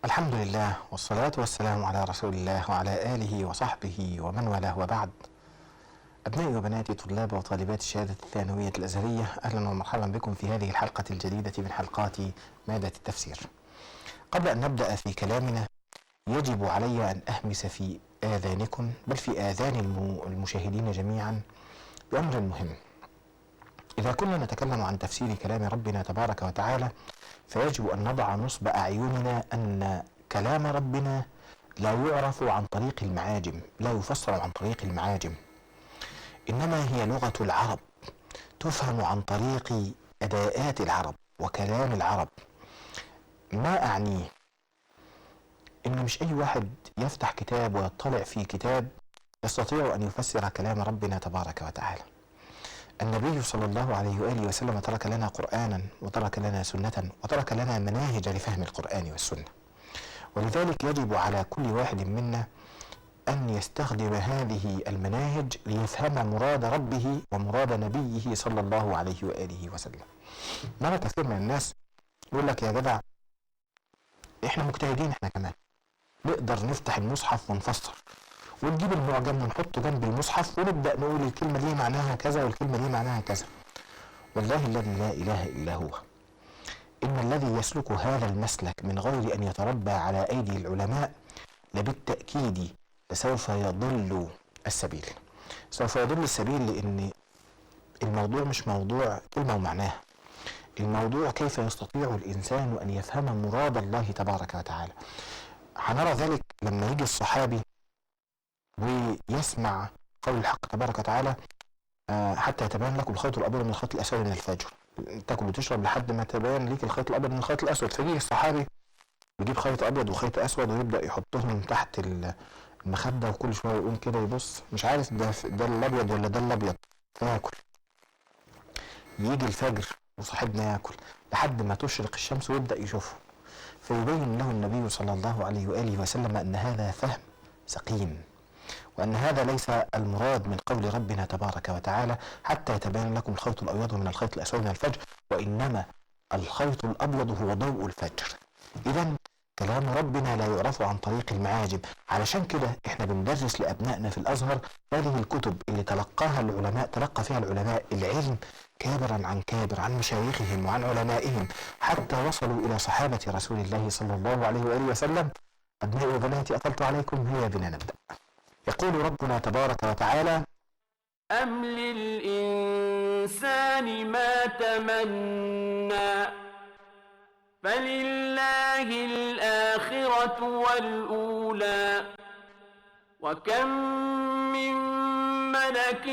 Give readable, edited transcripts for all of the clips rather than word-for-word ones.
الحمد لله والصلاة والسلام على رسول الله وعلى آله وصحبه ومن والاه، وبعد. أبنائي وبناتي طلاب وطالبات الشهادة الثانوية الأزهرية، أهلا ومرحبا بكم في هذه الحلقة الجديدة من حلقات مادة التفسير. قبل أن نبدأ في كلامنا يجب علي أن أهمس في آذانكم، بل في آذان المشاهدين جميعا، بأمر مهم. إذا كنا نتكلم عن تفسير كلام ربنا تبارك وتعالى، فيجب أن نضع نصب أعيننا أن كلام ربنا لا يعرف عن طريق المعاجم، لا يفسر عن طريق المعاجم، إنما هي لغة العرب تفهم عن طريق أداءات العرب وكلام العرب. ما أعنيه؟ إن مش أي واحد يفتح كتاب ويطلع في كتاب يستطيع أن يفسر كلام ربنا تبارك وتعالى. النبي صلى الله عليه وآله وسلم ترك لنا قرآنا، وترك لنا سنة، وترك لنا مناهج لفهم القرآن والسنة، ولذلك يجب على كل واحد منا أن يستخدم هذه المناهج ليفهم مراد ربه ومراد نبيه صلى الله عليه وآله وسلم. مرة كثير من الناس يقول لك: يا جدع احنا مجتهدين، احنا كمان نقدر نفتح المصحف ونفسر، ونجيب المعجم ونحطه جنب المصحف ونبدأ نقول الكلمة دي معناها كذا والكلمة دي معناها كذا. والله الذي لا إله إلا هو، إن الذي يسلك هذا المسلك من غير أن يتربى على أيدي العلماء لبالتأكيد سوف يضل السبيل. سوف يضل السبيل، لأن الموضوع مش موضوع كلمة ومعناها، الموضوع كيف يستطيع الإنسان أن يفهم مراد الله تبارك وتعالى. هنرى ذلك لما يجي الصحابي ويسمع قول الحق تبارك وتعالى: حتى يتبين لكم الخيط الأبيض من الخيط الأسود من الفجر، تاكل وتشرب لحد ما تبين ليك الخيط الأبيض من الخيط الأسود. فيجي الصحابي يجيب خيط أبيض وخيط أسود ويبدأ يحطهم تحت المخدة، وكل شوية يقوم كده يبص، مش عارف ده الأبيض ولا ده الأبيض، فياكل. يجي الفجر وصاحبنا ياكل لحد ما تشرق الشمس ويبدأ يشوفه، فيبين له النبي صلى الله عليه وآله وسلم أن هذا فهم سقيم، وأن هذا ليس المراد من قول ربنا تبارك وتعالى: حتى يتبين لكم الخيط الأبيض من الخيط الأسود من الفجر، وإنما الخيط الأبيض هو ضوء الفجر. إذن كلام ربنا لا يعرف عن طريق المعاجم. علشان كده احنا بندرس لأبنائنا في الأزهر هذه الكتب اللي تلقى فيها العلماء العلم كابرا عن كابر، عن مشايخهم وعن علمائهم، حتى وصلوا إلى صحابة رسول الله صلى الله عليه وآله وسلم. أبنائي وبناتي، أطلت عليكم، هيا بنا نبدأ. يقول ربنا تبارك وتعالى: أم للإنسان ما تمنى فلله الآخرة والأولى وكم من ملك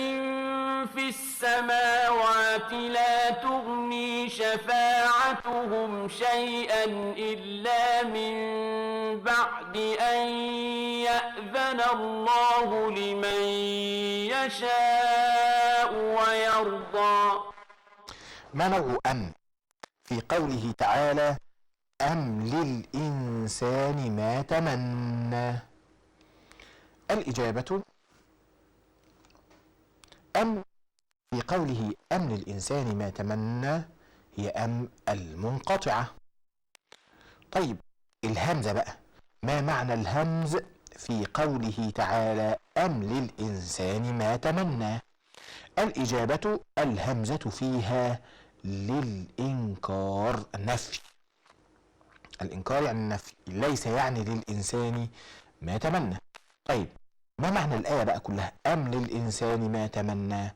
في السماوات لا تغني شفاعتهم شيئا إلا من بعد أن يأذن الله لمن يشاء ويرضى. ما نوع أم في قوله تعالى: أم للإنسان ما تمنى؟ الإجابة: أم في قوله أم للإنسان ما تمنى هي أم المنقطعة. طيب الهمزة بقى، ما معنى الهمز في قوله تعالى أم للإنسان ما تمنى؟ الإجابة: الهمزة فيها للإنكار، النفي. الإنكار يعني النفي، ليس يعني للإنسان ما تمنى. طيب ما معنى الآية بقى كلها؟ أم للإنسان ما تمنى.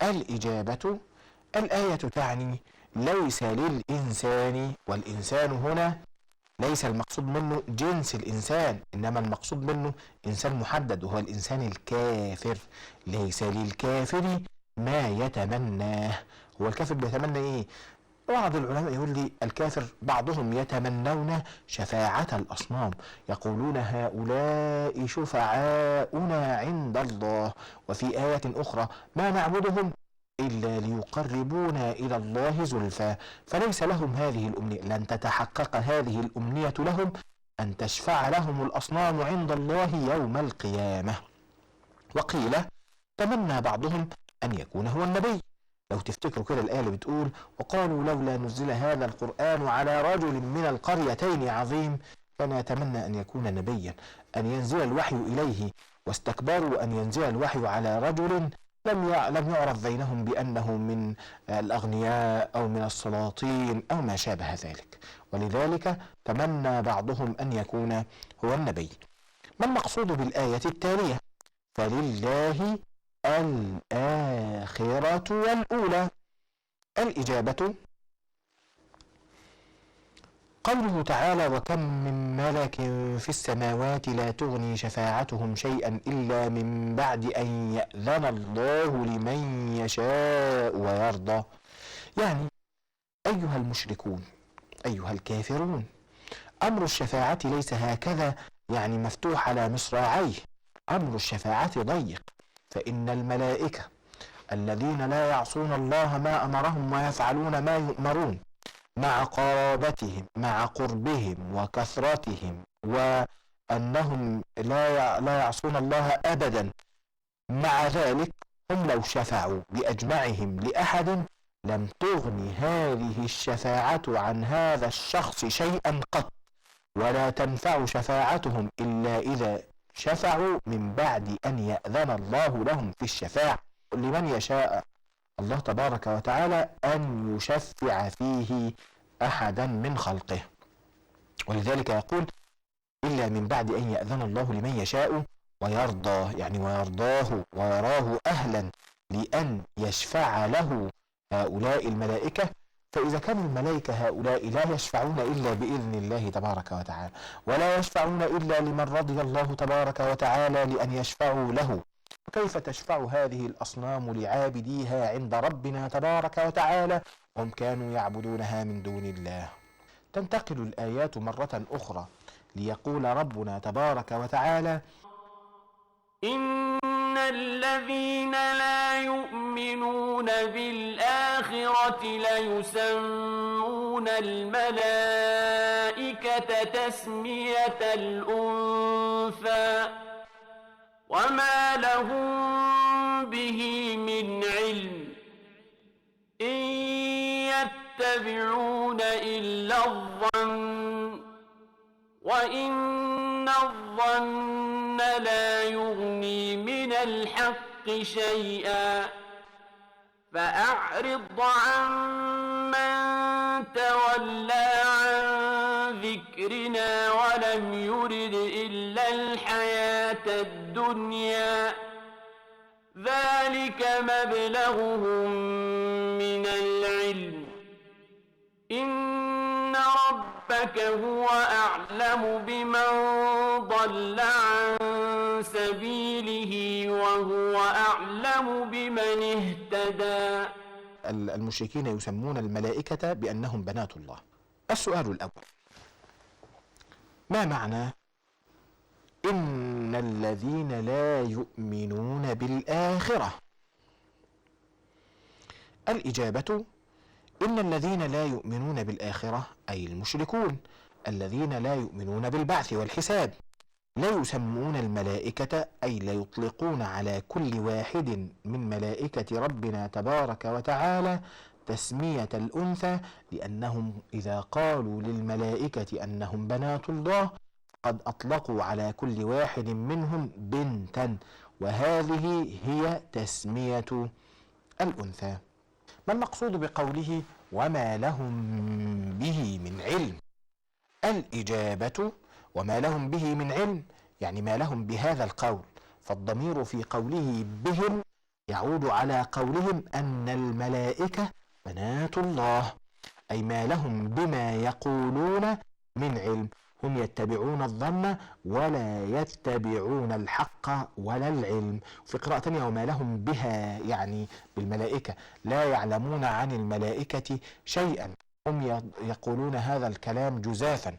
الإجابة: الآية تعني ليس للإنسان، والإنسان هنا ليس المقصود منه جنس الإنسان، إنما المقصود منه إنسان محدد وهو الإنسان الكافر. ليس للكافر ما يتمناه. هو الكافر بيتمنى إيه؟ بعض العلماء يقول لي الكافر بعضهم يتمنون شفاعة الأصنام، يقولون هؤلاء شفعاؤنا عند الله. وفي آية أخرى: ما نعبدهم إلا ليقربونا إلى الله زلفى. فليس لهم هذه الأمنية، لن تتحقق هذه الأمنية لهم أن تشفع لهم الأصنام عند الله يوم القيامة. وقيل تمنى بعضهم أن يكون هو النبي. لو تفتكروا كده الآية اللي بتقول: وقالوا لولا نزل هذا القرآن على رجل من القريتين عظيم. كان يتمنى أن يكون نبيا، أن ينزل الوحي إليه، واستكبروا أن ينزل الوحي على رجل لم يعرف بينهم بأنه من الأغنياء أو من السلاطين أو ما شابه ذلك، ولذلك تمنى بعضهم أن يكون هو النبي. ما المقصود بالآية التالية؟ فلله الآخرة والأولى. الإجابة قوله تعالى: وكم من ملك في السماوات لا تغني شفاعتهم شيئا إلا من بعد أن يأذن الله لمن يشاء ويرضى. يعني أيها المشركون، أيها الكافرون، أمر الشفاعة ليس هكذا يعني مفتوح على مصراعيه، أمر الشفاعة ضيق، فإن الملائكة الذين لا يعصون الله ما أمرهم ويفعلون ما يؤمرون، مع قرابتهم، مع قربهم وكثرتهم، وأنهم لا يعصون الله أبدا، مع ذلك هم لو شفعوا بأجمعهم لأحد لم تغني هذه الشفاعة عن هذا الشخص شيئا قط، ولا تنفع شفاعتهم إلا إذا شفعوا من بعد أن يأذن الله لهم في الشفاعة لمن يشاء الله تبارك وتعالى أن يشفع فيه أحدا من خلقه. ولذلك يقول: إلا من بعد أن يأذن الله لمن يشاء ويرضى، يعني ويرضاه ويراه أهلا لأن يشفع له هؤلاء الملائكة. فإذا كان الملائكة هؤلاء لا يشفعون إلا بإذن الله تبارك وتعالى، ولا يشفعون إلا لمن رضي الله تبارك وتعالى لأن يشفعوا له، كيف تشفع هذه الأصنام لعابديها عند ربنا تبارك وتعالى هم كانوا يعبدونها من دون الله؟ تنتقل الآيات مرة أخرى ليقول ربنا تبارك وتعالى: إن الذين لا يؤمنون بالآخرة ليسمون الملائكة تسمية الأنثى وما لهم به من علم إن يتبعون إلا الظن وإن الظن لا يغني من الحق شيئا فأعرض عن من تولى عن ذكرنا ولم يرد إلا الحياة الدنيا ذلك مبلغهم من العلم إن ربك هو أعلم بمن ضل عن سبيله وهو أعلم بمن اهتدى. المشركين يسمون الملائكة بأنهم بنات الله. السؤال الأول: ما معنى إن الذين لا يؤمنون بالآخرة؟ الإجابة: إن الذين لا يؤمنون بالآخرة أي المشركون الذين لا يؤمنون بالبعث والحساب لا يسمون الملائكة، أي لا يطلقون على كل واحد من ملائكة ربنا تبارك وتعالى تسمية الأنثى، لأنهم إذا قالوا للملائكة أنهم بنات الله قد أطلقوا على كل واحد منهم بنتا، وهذه هي تسمية الأنثى. ما المقصود بقوله وما لهم به من علم؟ الإجابة: وما لهم به من علم يعني ما لهم بهذا القول، فالضمير في قوله بهم يعود على قولهم أن الملائكة بنات الله، أي ما لهم بما يقولون من علم. هم يتبعون الظن ولا يتبعون الحق ولا العلم. في قراءة تانية: وما لهم بها يعني بالملائكة، لا يعلمون عن الملائكة شيئا، هم يقولون هذا الكلام جزافا.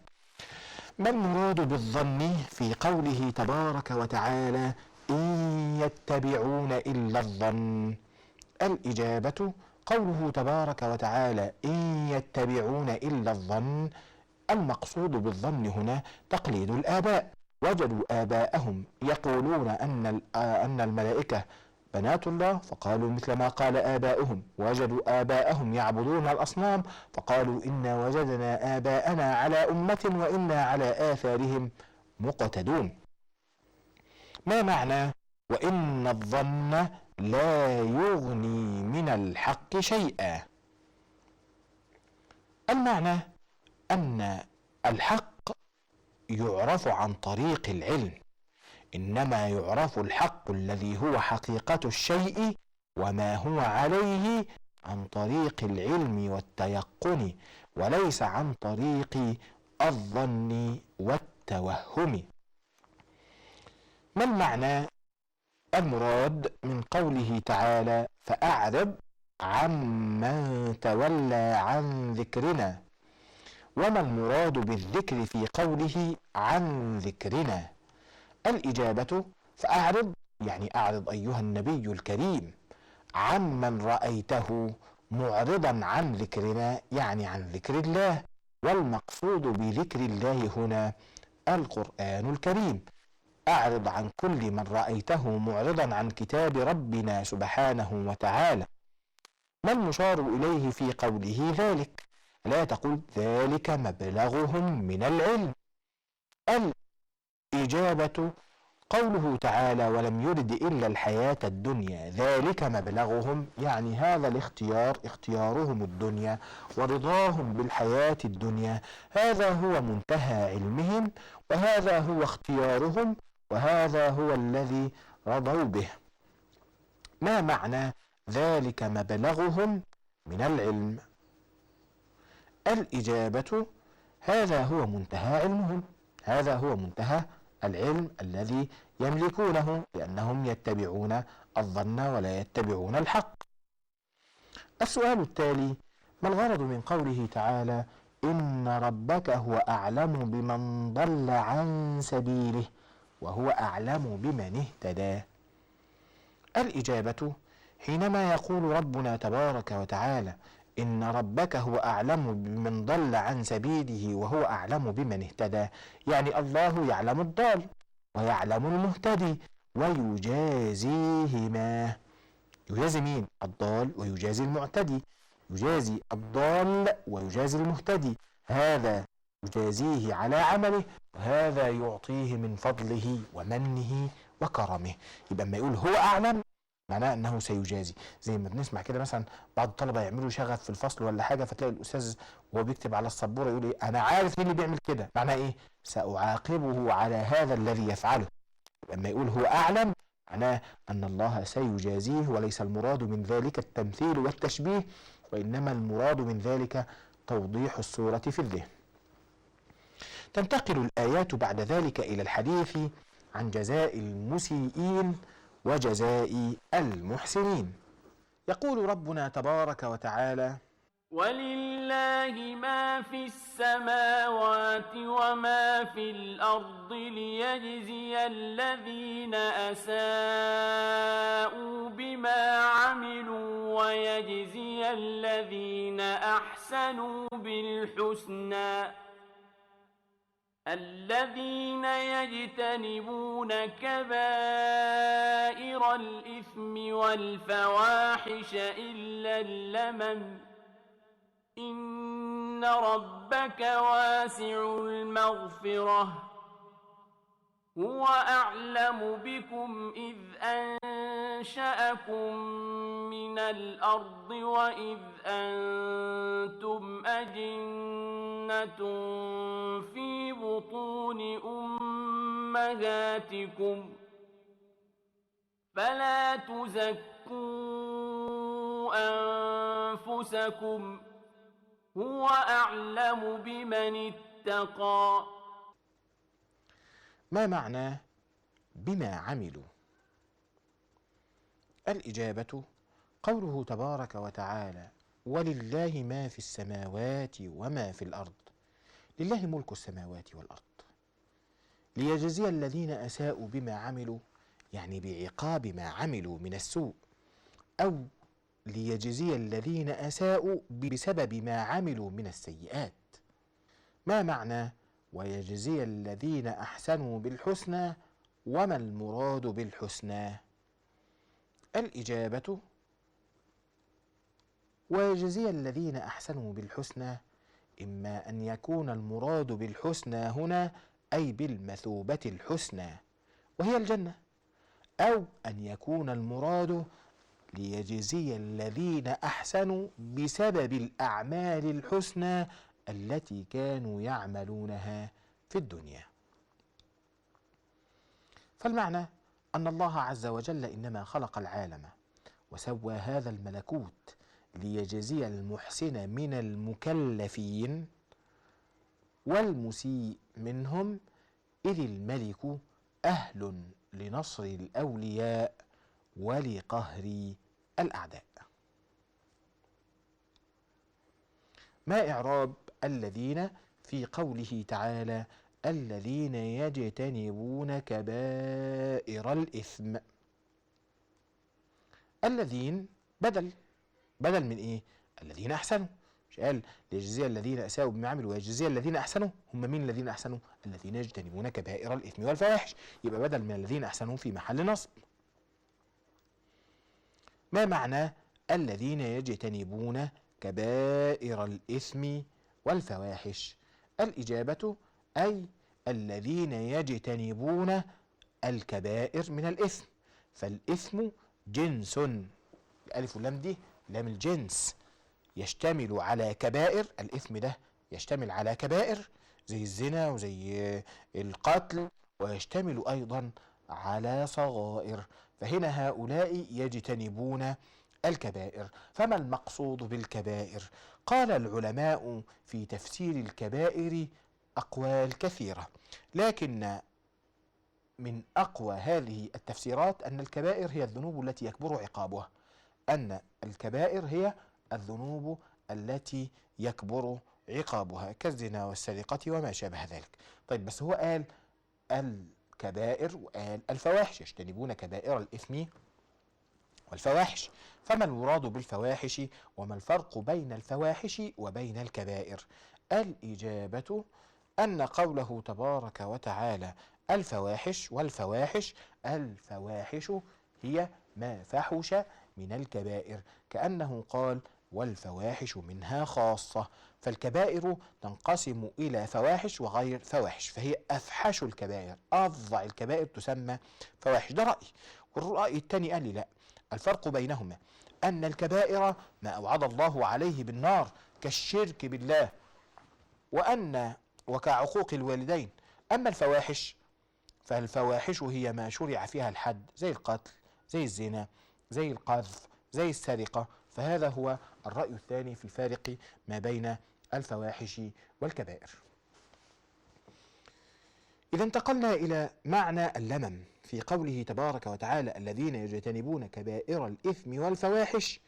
ما المراد بالظن في قوله تبارك وتعالى إن يتبعون إلا الظن؟ الإجابة: قوله تبارك وتعالى إن يتبعون إلا الظن، المقصود بالظن هنا تقليد الآباء. وجدوا آباءهم يقولون أن الملائكة بنات الله فقالوا مثل ما قال آباؤهم، وجدوا آباءهم يعبدون الأصنام فقالوا إنا وجدنا آباءنا على أمة وإنا على آثارهم مقتدون. ما معنى وإن الظن لا يغني من الحق شيئا؟ المعنى أن الحق يعرف عن طريق العلم، إنما يعرف الحق الذي هو حقيقة الشيء وما هو عليه عن طريق العلم والتيقن، وليس عن طريق الظن والتوهم. ما المعنى المراد من قوله تعالى فأعرض عمن تولى عن ذكرنا؟ وما المراد بالذكر في قوله عن ذكرنا؟ الإجابة فأعرض يعني أعرض أيها النبي الكريم عمن رأيته معرضا عن ذكرنا، يعني عن ذكر الله، والمقصود بذكر الله هنا القرآن الكريم. أعرض عن كل من رأيته معرضا عن كتاب ربنا سبحانه وتعالى. ما المشار إليه في قوله ذلك؟ لا تقل ذلك مبلغهم من العلم. الإجابة قوله تعالى ولم يرد إلا الحياة الدنيا، ذلك مبلغهم يعني هذا الاختيار اختيارهم الدنيا ورضاهم بالحياة الدنيا، هذا هو منتهى علمهم وهذا هو اختيارهم وهذا هو الذي رضوا به. ما معنى ذلك مبلغهم من العلم؟ الإجابة هذا هو منتهى علمهم، هذا هو منتهى العلم الذي يملكونه، لأنهم يتبعون الظن ولا يتبعون الحق. السؤال التالي: ما الغرض من قوله تعالى إن ربك هو أعلم بمن ضل عن سبيله وهو أعلم بمن اهتدى؟ الإجابة حينما يقول ربنا تبارك وتعالى إن ربك هو أعلم بمن ضل عن سبيله وهو أعلم بمن اهتدى، يعني الله يعلم الضال ويعلم المهتدي ويجازيهما. يجازي مين؟ الضال ويجازي المعتدي، يجازي الضال ويجازي المهتدي، هذا يجازيه على عمله وهذا يعطيه من فضله ومنه وكرمه. يبقى ما يقول هو أعلم معناه انه سيجازي. زي ما بنسمع كده مثلا بعض الطلبه يعملوا شغف في الفصل ولا حاجه، فتلاقي الاستاذ وهو بيكتب على السبوره يقول ايه انا عارف مين اللي بيعمل كده، معناه ايه؟ ساعاقبه على هذا الذي يفعله. لما يقول هو اعلم معناه ان الله سيجازيه، وليس المراد من ذلك التمثيل والتشبيه، وانما المراد من ذلك توضيح الصوره في الذهن. تنتقل الايات بعد ذلك الى الحديث عن جزاء المسيئين وجزاء المحسنين. يقول ربنا تبارك وتعالى ولله ما في السماوات وما في الأرض ليجزي الذين أساءوا بما عملوا ويجزي الذين أحسنوا بالحسنى الذين يجتنبون كبائر الإثم والفواحش إلا اللمم إن ربك واسع المغفرة هو أعلم بكم إذ أنشأكم من الأرض وإذ أنتم أجنة في بطون أمهاتكم فلا تزكوا أنفسكم هو أعلم بمن اتقى. ما معنى بما عملوا؟ الإجابة قوله تبارك وتعالى ولله ما في السماوات وما في الأرض. لله ملك السماوات والأرض، ليجزي الذين أساءوا بما عملوا يعني بعقاب ما عملوا من السوء، أو ليجزي الذين أساءوا بسبب ما عملوا من السيئات. ما معنى ويجزي الذين أحسنوا بالحسنى؟ وما المراد بالحسنى؟ الإجابة: ويجزي الذين أحسنوا بالحسنى، إما أن يكون المراد بالحسنى هنا أي بالمثوبة الحسنى وهي الجنة، أو أن يكون المراد ليجزي الذين أحسنوا بسبب الأعمال الحسنى التي كانوا يعملونها في الدنيا. فالمعنى أن الله عز وجل إنما خلق العالم وسوى هذا الملكوت ليجزي المحسن من المكلفين والمسيء منهم، إذ الملك أهل لنصر الأولياء ولقهر الأعداء. ما إعراب الذين في قوله تعالى: الذين يجتنبون كبائر الإثم؟ الذين بدل من إيه؟ الذين أحسنوا. مش قال ليجزي الذين أساءوا بما عملوا ويجزي الذين أحسنوا؟ هم مين الذين أحسنوا؟ الذين يجتنبون كبائر الإثم والفواحش، يبقى بدل من الذين أحسنوا في محل نصب. ما معنى الذين يجتنبون كبائر الإثم والفواحش؟ الإجابة: أي الذين يجتنبون الكبائر من الإثم، فالإثم جنس، الألف واللام دي لام الجنس، يشتمل على كبائر. الإثم ده يشتمل على كبائر زي الزنا وزي القتل، ويشتمل أيضا على صغائر، فهنا هؤلاء يجتنبون الكبائر. فما المقصود بالكبائر؟ قال العلماء في تفسير الكبائر أقوال كثيرة، لكن من أقوى هذه التفسيرات أن الكبائر هي الذنوب التي يكبر عقابها، أن الكبائر هي الذنوب التي يكبر عقابها كالزنا والسرقة وما شابه ذلك. طيب بس هو قال الكبائر وقال الفواحش، يجتنبون كبائر الإثم والفواحش، فما المراد بالفواحش وما الفرق بين الفواحش وبين الكبائر؟ الإجابة أن قوله تبارك وتعالى الفواحش والفواحش، الفواحش هي ما فحش من الكبائر، كأنه قال والفواحش منها خاصة، فالكبائر تنقسم إلى فواحش وغير فواحش، فهي أفحش الكبائر، أفظع الكبائر تسمى فواحش. ده رأي. والرأي الثاني قال لي لا، الفرق بينهما أن الكبائر ما أوعد الله عليه بالنار كالشرك بالله وكعقوق الوالدين، أما الفواحش فالفواحش هي ما شرع فيها الحد، زي القتل، زي الزنا، زي القذف، زي السرقة. فهذا هو الرأي الثاني في الفارق ما بين الفواحش والكبائر. إذا انتقلنا إلى معنى اللمم في قوله تبارك وتعالى الذين يجتنبون كبائر الإثم والفواحش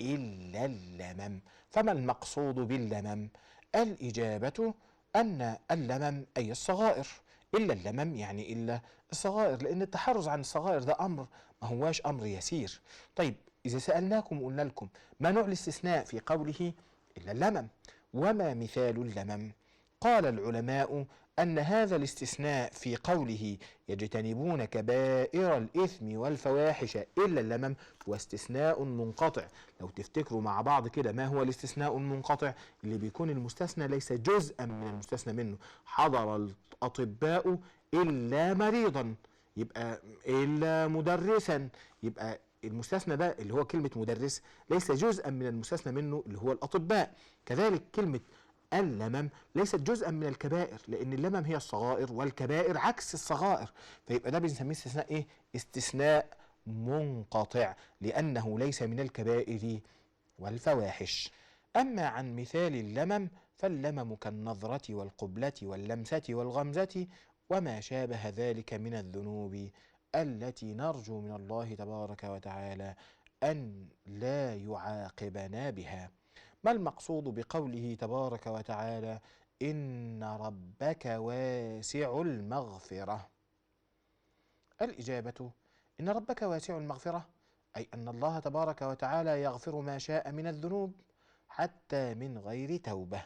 إلا اللمم، فما المقصود باللمم؟ الإجابة أن اللمم أي الصغائر، إلا اللمم يعني إلا الصغائر، لأن التحرز عن الصغائر ده أمر ما هواش أمر يسير. طيب إذا سألناكم وقلنا لكم ما نوع الاستثناء في قوله إلا اللمم وما مثال اللمم؟ قال العلماء أن هذا الاستثناء في قوله يجتنبون كبائر الإثم والفواحش إلا اللمم هو استثناء منقطع. لو تفتكروا مع بعض كده ما هو الاستثناء المنقطع؟ اللي بيكون المستثنى ليس جزءا من المستثنى منه. حضر الأطباء إلا مريضا، يبقى إلا مدرسا، يبقى المستثنى ده اللي هو كلمة مدرس ليس جزءا من المستثنى منه اللي هو الأطباء. كذلك كلمة اللمم ليست جزءا من الكبائر، لأن اللمم هي الصغائر والكبائر عكس الصغائر، فيبقى ده بنسميه استثناء إيه؟ استثناء منقطع، لأنه ليس من الكبائر والفواحش. أما عن مثال اللمم فاللمم كالنظرة والقبلة واللمسة والغمزة وما شابه ذلك من الذنوب التي نرجو من الله تبارك وتعالى أن لا يعاقبنا بها. ما المقصود بقوله تبارك وتعالى إن ربك واسع المغفرة؟ الإجابة إن ربك واسع المغفرة أي أن الله تبارك وتعالى يغفر ما شاء من الذنوب حتى من غير توبة.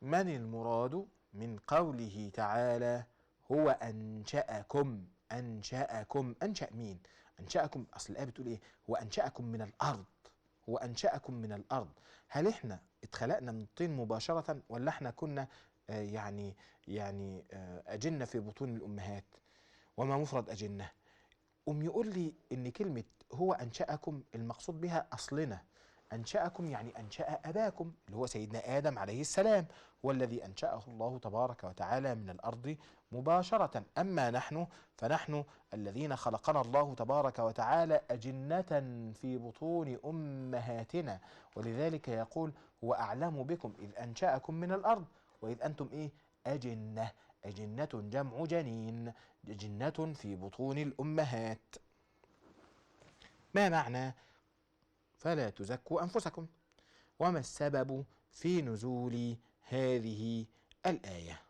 من المراد من قوله تعالى هو أنشأكم؟ أنشأ مين؟ أنشأكم، أصل الآية بتقول إيه؟ هو أنشأكم من الأرض، هو أنشأكم من الأرض. هل إحنا اتخلقنا من الطين مباشرة، ولا إحنا كنا أجنة في بطون الأمهات؟ وما مفرد أجنة؟ يقول لي إن كلمة هو أنشأكم المقصود بها أصلنا. أنشأكم يعني أنشأ أباكم اللي هو سيدنا آدم عليه السلام، هو الذي أنشأه الله تبارك وتعالى من الأرض مباشرة. أما نحن فنحن الذين خلقنا الله تبارك وتعالى أجنة في بطون أمهاتنا، ولذلك يقول هو أعلم بكم إذ أنشأكم من الأرض وإذ أنتم إيه؟ أجنة. أجنة جمع جنين، جنة في بطون الأمهات. ما معنى فلا تزكوا أنفسكم؟ وما السبب في نزول هذه الآية؟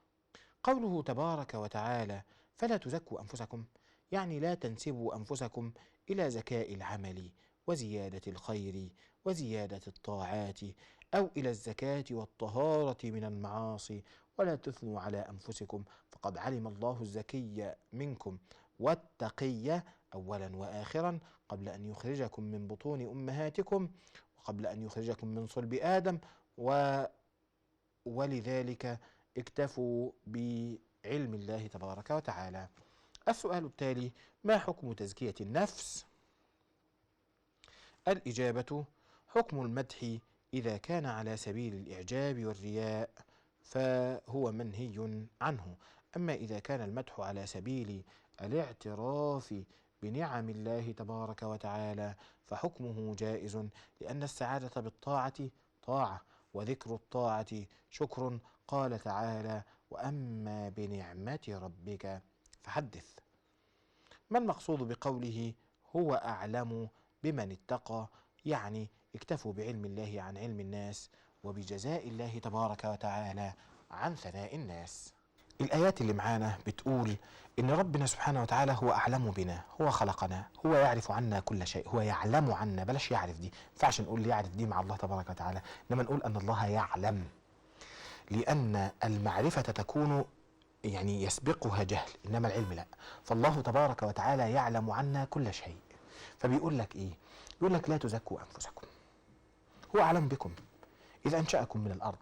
قوله تبارك وتعالى فلا تزكوا أنفسكم، يعني لا تنسبوا أنفسكم إلى زكاء العمل وزيادة الخير وزيادة الطاعات، أو إلى الزكاة والطهارة من المعاصي، ولا تثنوا على أنفسكم، فقد علم الله الزكي منكم والتقي أولا وآخرا قبل أن يخرجكم من بطون أمهاتكم وقبل أن يخرجكم من صلب آدم، ولذلك اكتفوا بعلم الله تبارك وتعالى. السؤال التالي: ما حكم تزكية النفس؟ الإجابة: حكم المدح إذا كان على سبيل الإعجاب والرياء فهو منهي عنه، أما إذا كان المدح على سبيل الاعتراف بنعم الله تبارك وتعالى فحكمه جائز، لأن السعادة بالطاعة طاعة، وذكر الطاعة شكر. قال تعالى: وأما بنعمة ربك فحدث. ما المقصود بقوله هو أعلم بمن اتقى؟ يعني اكتفوا بعلم الله عن علم الناس، وبجزاء الله تبارك وتعالى عن ثناء الناس. الآيات اللي معانا بتقول إن ربنا سبحانه وتعالى هو أعلم بنا، هو خلقنا، هو يعرف عنا كل شيء، هو يعلم عنا. بلاش يعرف دي، مينفعش نقول يعرف دي مع الله تبارك وتعالى، إنما نقول أن الله يعلم، لأن المعرفة تكون يسبقها جهل، إنما العلم لا. فالله تبارك وتعالى يعلم عنا كل شيء، فبيقول لك إيه؟ بيقول لك لا تزكوا أنفسكم، هو أعلم بكم إذ أنشأكم من الأرض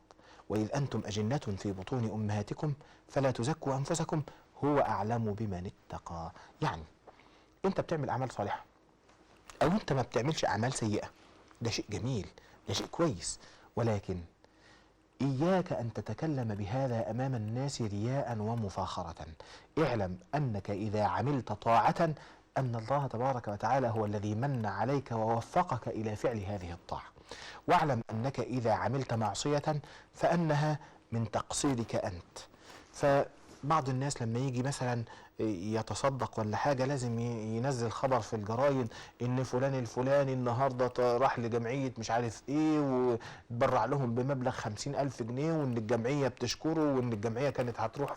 وإذ أنتم أجنة في بطون أمهاتكم فلا تزكوا أنفسكم هو أعلم بمن اتقى. يعني أنت بتعمل أعمال صالحة أو أنت ما بتعملش أعمال سيئة، ده شيء جميل، ده شيء كويس، ولكن إياك أن تتكلم بهذا أمام الناس رياء ومفاخرة. اعلم أنك إذا عملت طاعة أن الله تبارك وتعالى هو الذي من عليك ووفقك إلى فعل هذه الطاعة، واعلم أنك إذا عملت معصية فأنها من تقصيرك أنت. فبعض الناس لما يجي مثلا يتصدق ولا حاجة لازم ينزل خبر في الجرايد إن فلان الفلاني النهاردة راح لجمعية مش عارف إيه وتبرع لهم بمبلغ 50,000 جنيه، وإن الجمعية بتشكره، وإن الجمعية كانت هتروح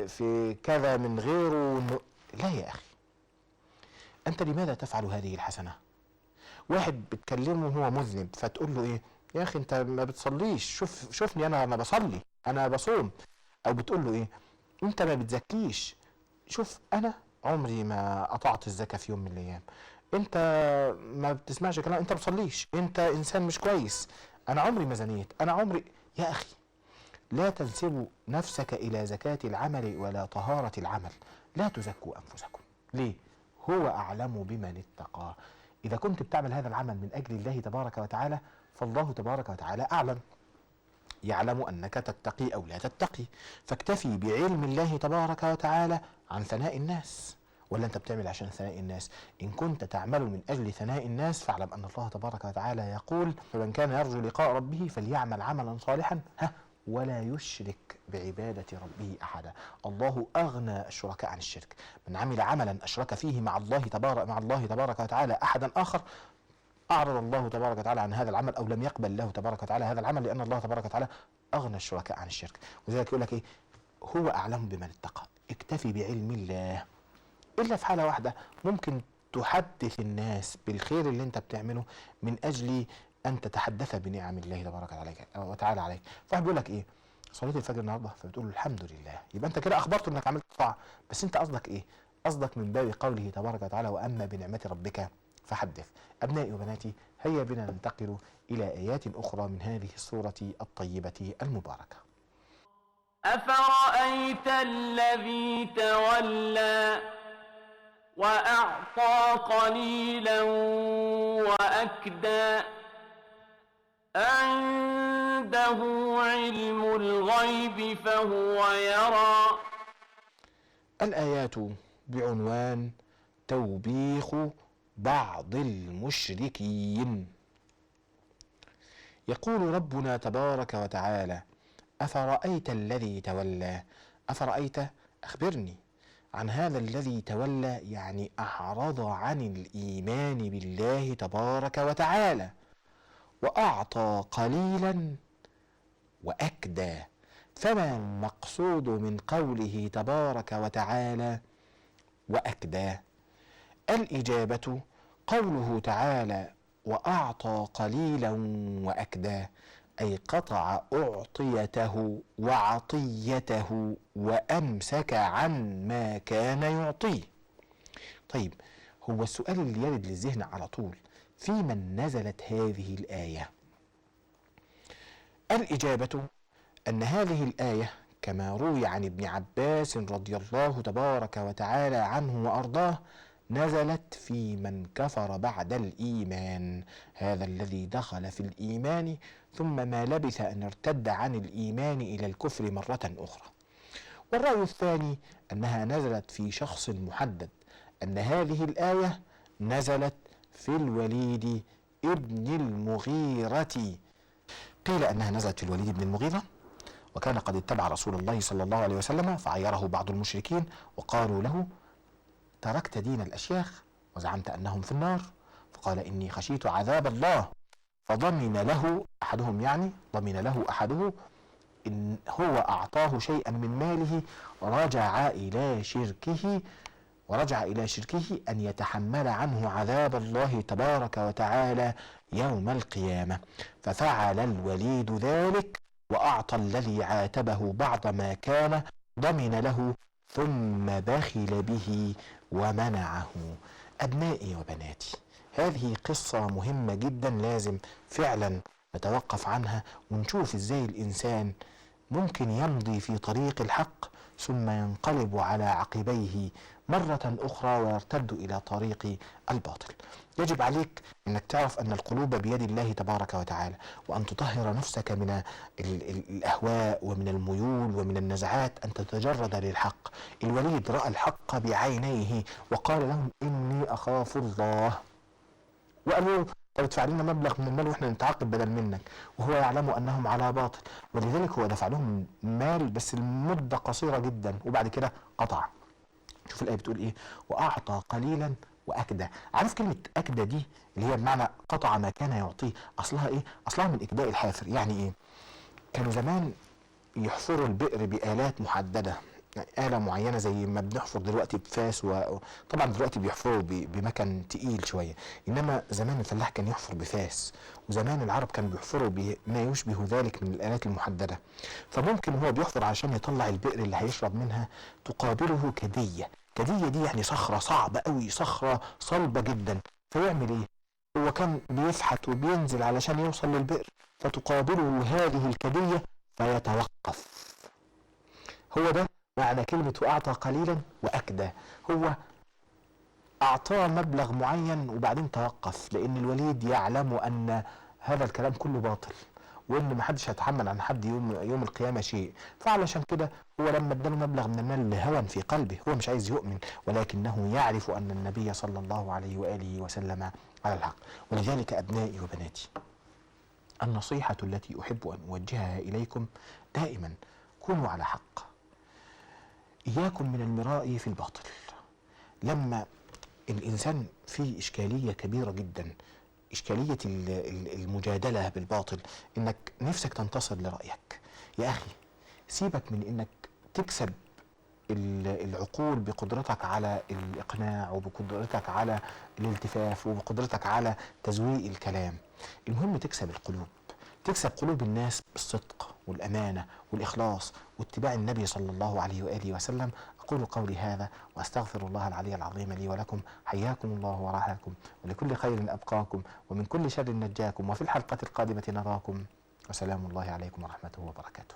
في كذا من غيره. لا يا أخي، أنت لماذا تفعل هذه الحسنة؟ واحد بتكلمه وهو مذنب فتقول له ايه؟ يا اخي انت ما بتصليش، شوفني انا بصلي، انا بصوم. او بتقول له ايه؟ انت ما بتزكيش، شوف انا عمري ما قطعت الزكاة في يوم من الايام. انت ما بتسمعش كلام، انت ما بتصليش، انت انسان مش كويس، انا عمري ما زنيت، انا عمري. يا اخي لا تنسبوا نفسك الى زكاة العمل ولا طهارة العمل. لا تزكوا انفسكم. ليه؟ هو اعلم بمن اتقى. إذا كنت بتعمل هذا العمل من أجل الله تبارك وتعالى فالله تبارك وتعالى أعلم، يعلم أنك تتقي أو لا تتقي، فاكتفي بعلم الله تبارك وتعالى عن ثناء الناس. ولا أنت بتعمل عشان ثناء الناس؟ إن كنت تعمل من أجل ثناء الناس فاعلم أن الله تبارك وتعالى يقول: فمن كان يرجو لقاء ربه فليعمل عملا صالحا ولا يشرك بعبادة ربه أحدا. الله أغنى الشركاء عن الشرك. من عمل عملا أشرك فيه مع الله تبارك وتعالى أحدا آخر أعرض الله تبارك وتعالى عن هذا العمل، أو لم يقبل الله تبارك وتعالى هذا العمل، لأن الله تبارك وتعالى أغنى الشركاء عن الشرك. وذلك يقول لك إيه؟ هو أعلم بمن اتقى. اكتفي بعلم الله. إلا في حالة واحدة ممكن تحدث الناس بالخير اللي أنت بتعمله من أجل أن تتحدث بنعم الله تبارك وتعالى عليك. فواحد بيقول لك إيه؟ صليت الفجر النهارده، فبتقول له الحمد لله، يبقى أنت كده أخبرته إنك عملت طاعة، بس أنت قصدك إيه؟ أصدق من باب قوله تبارك وتعالى وأما بنعمة ربك فحدث. أبنائي وبناتي، هيا بنا ننتقل إلى آيات أخرى من هذه السورة الطيبة المباركة. أفرأيت الذي تولى وأعطى قليلا وأكدى عنده علم الغيب فهو يرى. الآيات بعنوان توبيخ بعض المشركين. يقول ربنا تبارك وتعالى: أفرأيت الذي تولى. أفرأيت، أخبرني عن هذا الذي تولى، يعني أعرض عن الإيمان بالله تبارك وتعالى، وأعطى قليلا وأكدى. فما المقصود من قوله تبارك وتعالى وأكدى؟ الإجابة قوله تعالى وأعطى قليلا وأكدى، أي قطع أعطيته وعطيته وأمسك عن ما كان يعطيه. طيب، هو السؤال اللي يرد للذهن على طول: في من نزلت هذه الآية؟ الإجابة أن هذه الآية كما روي عن ابن عباس رضي الله تبارك وتعالى عنه وأرضاه نزلت في من كفر بعد الإيمان، هذا الذي دخل في الإيمان ثم ما لبث أن ارتد عن الإيمان إلى الكفر مرة أخرى. والرأي الثاني أنها نزلت في شخص محدد، أن هذه الآية نزلت في الوليد ابن المغيرة. قيل أنها نزلت في الوليد بن المغيرة، وكان قد اتبع رسول الله صلى الله عليه وسلم، فعيره بعض المشركين وقالوا له: تركت دين الأشياخ وزعمت أنهم في النار، فقال: إني خشيت عذاب الله. فضمن له أحدهم، يعني ضمن له أحده إن هو أعطاه شيئا من ماله، ورجع إلى شركه أن يتحمل عنه عذاب الله تبارك وتعالى يوم القيامة. ففعل الوليد ذلك وأعطى الذي عاتبه بعض ما كان ضمن له، ثم بخل به ومنعه. أبنائي وبناتي، هذه قصة مهمة جدا، لازم فعلا نتوقف عنها ونشوف ازاي الإنسان ممكن يمضي في طريق الحق ثم ينقلب على عقبيه مرة أخرى ويرتد إلى طريق الباطل. يجب عليك أنك تعرف أن القلوب بيد الله تبارك وتعالى، وأن تطهر نفسك من الأهواء ومن الميول ومن النزعات، أن تتجرد للحق. الوليد رأى الحق بعينيه وقال لهم: إني أخاف الله. وقالوا: طب ادفع لنا مبلغ من المال واحنا نتعاقب بدل منك، وهو يعلم انهم على باطل، ولذلك هو دفع لهم مال بس المده قصيره جدا، وبعد كده قطع. شوف الايه بتقول ايه: واعطى قليلا واكدى. عارف كلمه اكدى دي اللي هي بمعنى قطع ما كان يعطيه، اصلها ايه؟ اصلها من اكداء الحافر. يعني ايه؟ كانوا زمان يحفروا البئر بآلات محدده، يعني آلة معينة زي ما بنحفر دلوقتي بفاس، وطبعا دلوقتي بيحفروا بمكان تقيل شوية، إنما زمان الفلاح كان يحفر بفاس، وزمان العرب كانوا بيحفروا بما يشبه ذلك من الآلات المحددة. فممكن هو بيحفر عشان يطلع البئر اللي هيشرب منها تقابله كدية. كدية دي يعني صخرة صعبة قوي، صخرة صلبة جدا. فيعمل ايه؟ هو كان بيفحت وبينزل علشان يوصل للبئر، فتقابله هذه الكدية فيتوقف. هو ده معنى كلمة وأعطى قليلا وأكدى. هو أعطاه مبلغ معين وبعدين توقف، لأن الوليد يعلم أن هذا الكلام كله باطل، وأن محدش هيتحمل عن حد يوم القيامة شيء. فعلشان كده هو لما اداله مبلغ من المال لهوى في قلبه، هو مش عايز يؤمن، ولكنه يعرف أن النبي صلى الله عليه وآله وسلم على الحق. ولذلك أبنائي وبناتي، النصيحة التي أحب أن أوجهها إليكم دائما: كونوا على حق، إياكم من المراء في الباطل. لما الإنسان فيه إشكالية كبيرة جدا، إشكالية المجادلة بالباطل، إنك نفسك تنتصر لرأيك. يا أخي سيبك من إنك تكسب العقول بقدرتك على الإقناع، وبقدرتك على الالتفاف، وبقدرتك على تزويق الكلام. المهم تكسب القلوب. تكسب قلوب الناس بالصدق والأمانة والإخلاص واتباع النبي صلى الله عليه وآله وسلم. أقول قولي هذا وأستغفر الله العلي العظيم لي ولكم. حياكم الله ورعاكم، ولكل خير أبقاكم، ومن كل شر نجاكم، وفي الحلقة القادمة نراكم، وسلام الله عليكم ورحمته وبركاته.